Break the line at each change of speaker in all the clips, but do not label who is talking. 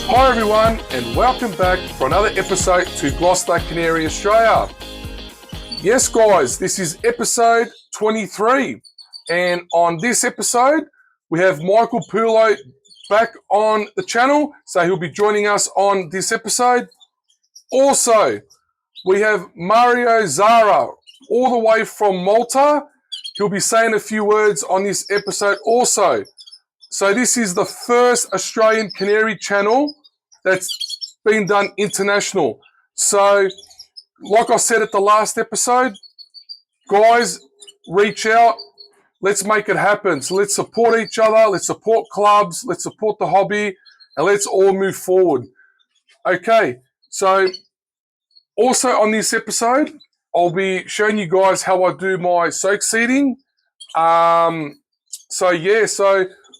Hi everyone, and welcome back for another episode to Gloster, Canary, Australia. Yes guys, this is episode 23, and on this episode we have Michael Pulo back on the channel, so he'll be joining us on this episode. Also, we have Mario Zahra all the way from Malta. He'll be saying a few words on this episode also. So this is the first Australian Canary channel that's been done international. So, like I said at the last episode, guys, reach out. Let's make it happen. So let's support each other. Let's support clubs. Let's support the hobby. And let's all move forward. Okay, so also on this episode, I'll be showing you guys how I do my soak seeding. So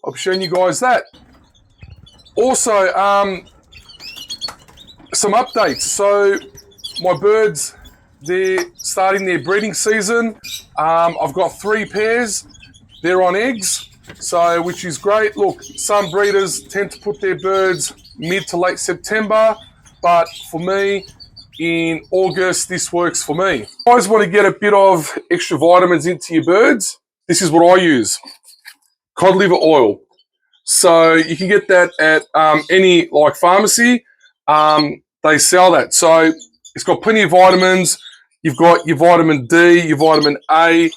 I'll be showing you guys that. Also, some updates. So my birds, they're starting their breeding season. I've got 3 pairs. They're on eggs, so which is great. Look, some breeders tend to put their birds mid to late September, but for me, in August, this works for me. If you guys want to get a bit of extra vitamins into your birds, this is what I use. Cod liver oil. So you can get that at any pharmacy. They sell that. So it's got plenty of vitamins. You've got your vitamin D, your vitamin A.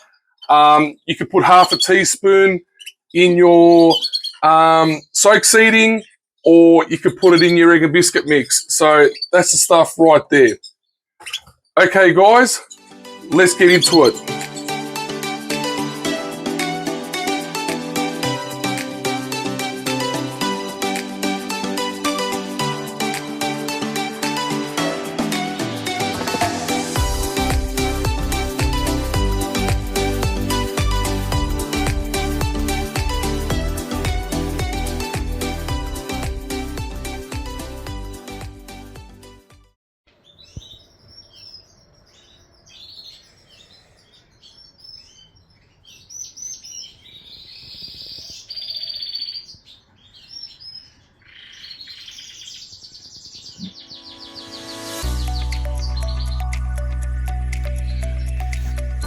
You could put half a teaspoon in your soak seeding, or you could put it in your egg and biscuit mix. So that's the stuff right there. Okay, guys, let's get into it.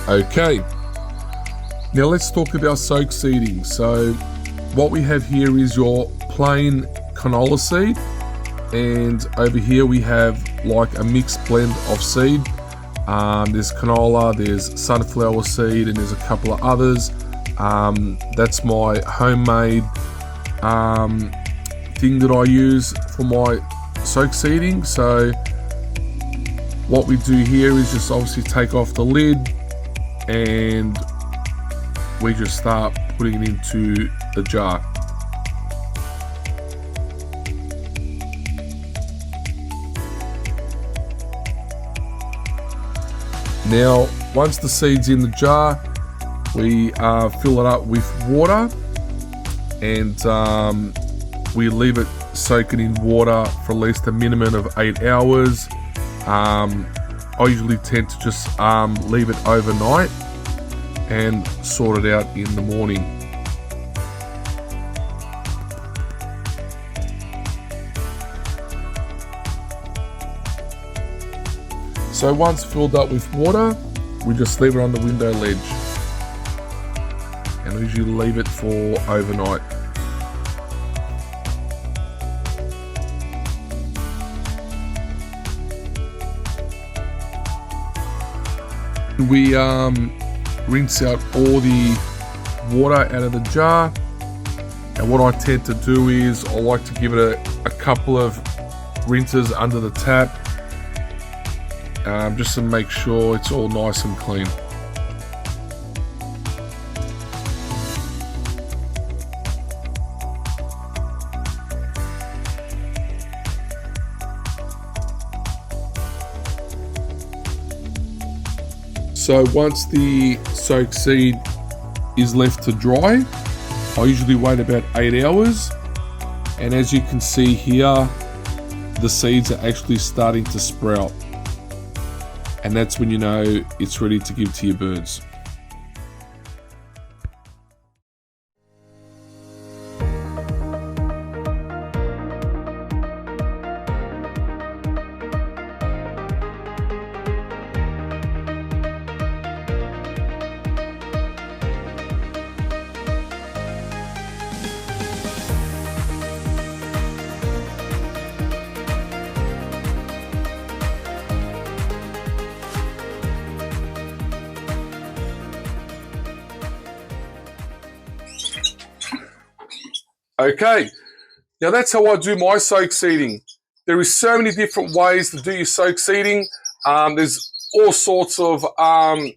Okay, now let's talk about soak seeding. So what we have here is your plain canola seed, and over here we have like a mixed blend of seed. There's canola, there's sunflower seed, and there's a couple of others. That's my homemade thing that I use for my soak seeding. So what we do here is just obviously take off the lid, and we just start putting it into the jar. Now, once the seed's in the jar, we fill it up with water, and we leave it soaking in water for at least a minimum of 8 hours. I usually tend to just leave it overnight and sort it out in the morning. So once filled up with water, we just leave it on the window ledge, and I usually leave it for overnight. We rinse out all the water out of the jar, and what I tend to do is I like to give it a couple of rinses under the tap, just to make sure it's all nice and clean. So once the soak seed is left to dry, I usually wait about 8 hours, and as you can see here, the seeds are actually starting to sprout, and that's when you know it's ready to give to your birds. Okay, now that's how I do my soak seeding. There is so many different ways to do your soak seeding. There's all sorts of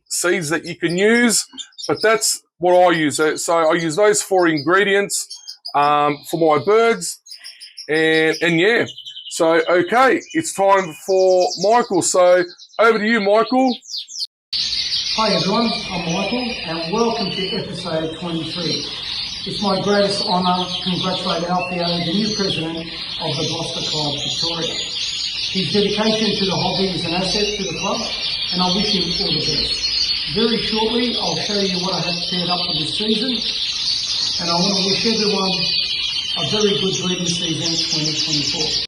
seeds that you can use, but that's what I use. So I use those 4 ingredients for my birds, and yeah. So okay, it's time for Michael. So over to you, Michael.
Hi everyone, I'm Michael and welcome to episode 23. It's my greatest honour to congratulate Alfio, the new president of the Gloster Club Victoria. His dedication to the hobby is an asset to the club and I wish him all the best. Very shortly I'll show you what I have paired up for this season and I want to wish everyone a very good breeding season 2024.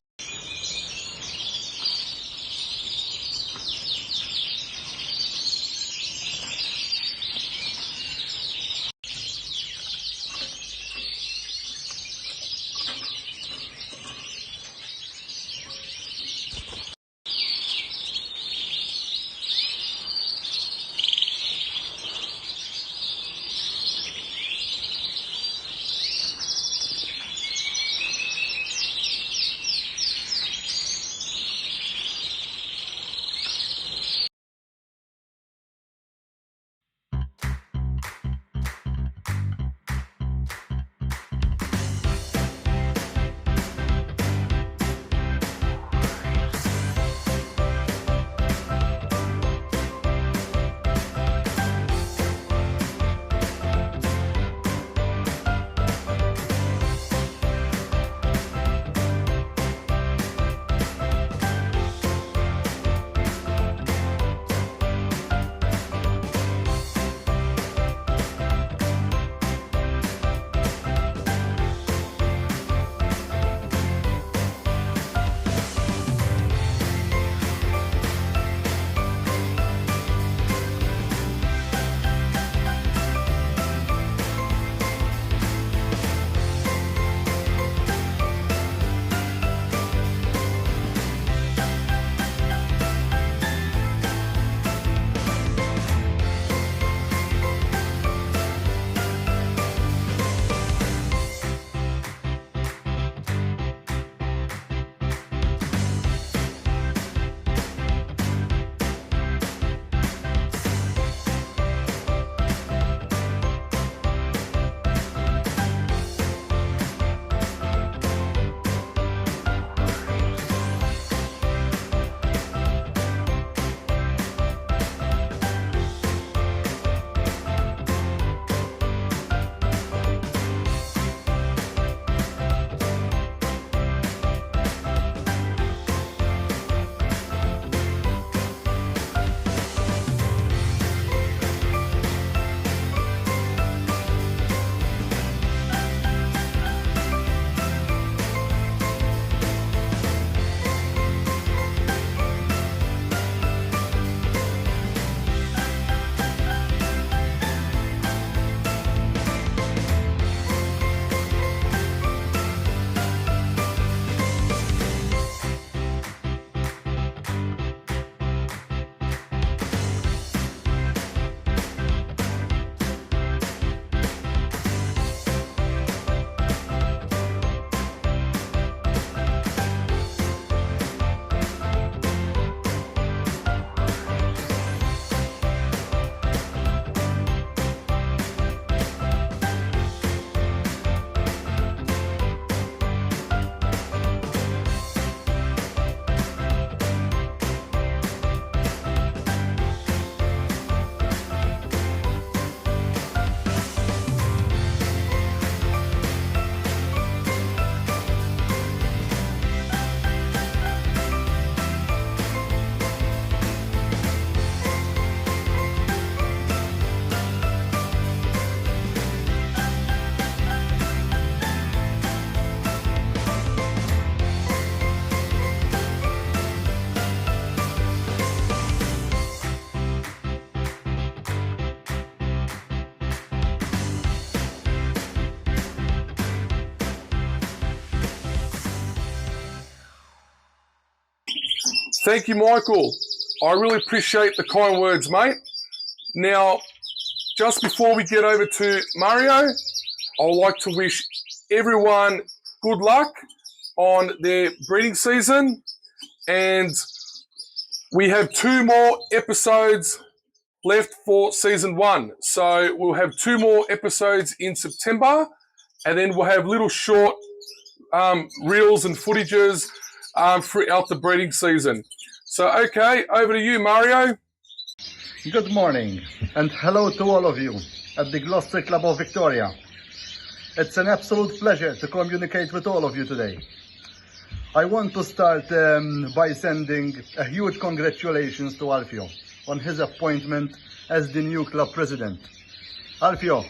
Thank you, Michael. I really appreciate the kind words, mate. Now, just before we get over to Mario, I would like to wish everyone good luck on their breeding season. And we have 2 more episodes left for season 1. So we'll have 2 more episodes in September, and then we'll have little short reels and footages throughout the breeding season. So, okay, over to you, Mario.
Good morning and hello to all of you at the Gloster Club of Victoria. It's an absolute pleasure to communicate with all of you today. I want to start by sending a huge congratulations to Alfio on his appointment as the new club president. Alfio,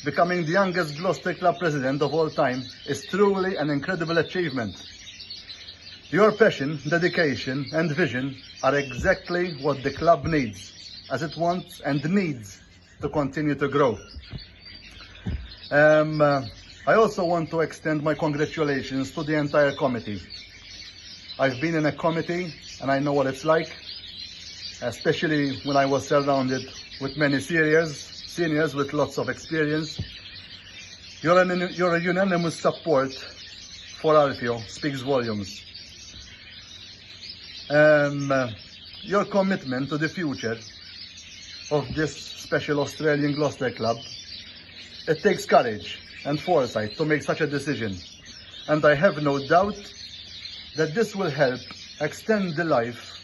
becoming the youngest Gloster Club president of all time is truly an incredible achievement. Your passion, dedication and vision are exactly what the club needs, as it wants and needs to continue to grow. I also want to extend my congratulations to the entire committee. I've been in a committee and I know what it's like, especially when I was surrounded with many seniors with lots of experience. Your unanimous support for Alfio speaks volumes. Your commitment to the future of this special Australian Gloster Club, it takes courage and foresight to make such a decision, and I have no doubt that this will help extend the life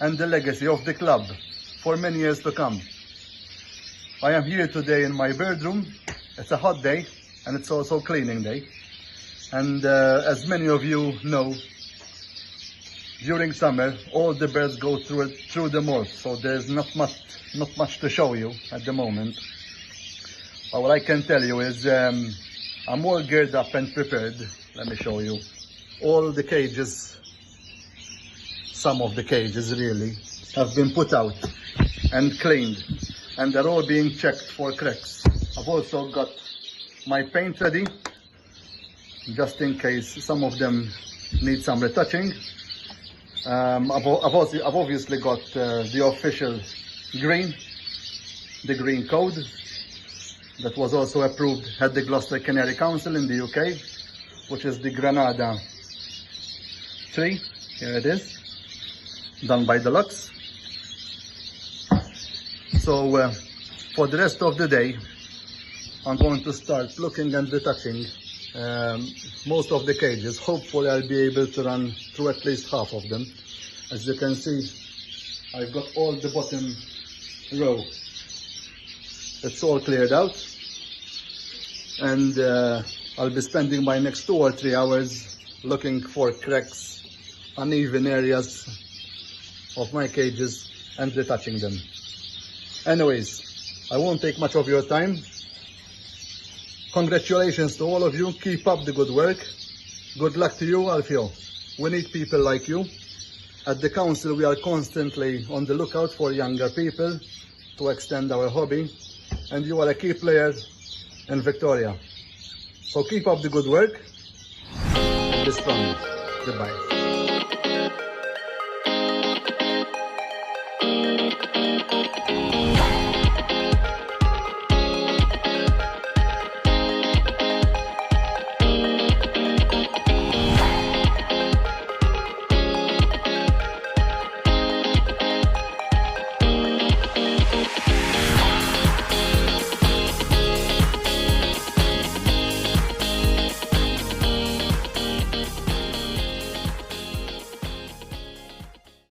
and the legacy of the club for many years to come. I am here today in my bedroom. It's a hot day and it's also cleaning day, and as many of you know, during summer all the birds go through the mold, so there's not much to show you at the moment. But what I can tell you is I'm all geared up and prepared. Let me show you. All the cages, some of the cages really, have been put out and cleaned, and they're all being checked for cracks. I've also got my paint ready, just in case some of them need some retouching. I've obviously got the official green, the green code, that was also approved at the Gloster Canary Council in the UK, which is the Granada tree. Here it is, done by Deluxe. So for the rest of the day, I'm going to start looking and retouching most of the cages. Hopefully I'll be able to run through at least half of them. As you can see, I've got all the bottom row. It's all cleared out, and I'll be spending my next 2 or 3 hours looking for cracks, uneven areas of my cages and retouching them. Anyways, I won't take much of your time. Congratulations to all of you. Keep up the good work. Good luck to you, Alfio. We need people like you. At the council, we are constantly on the lookout for younger people to extend our hobby, and you are a key player in Victoria. So keep up the good work. Be strong. Goodbye.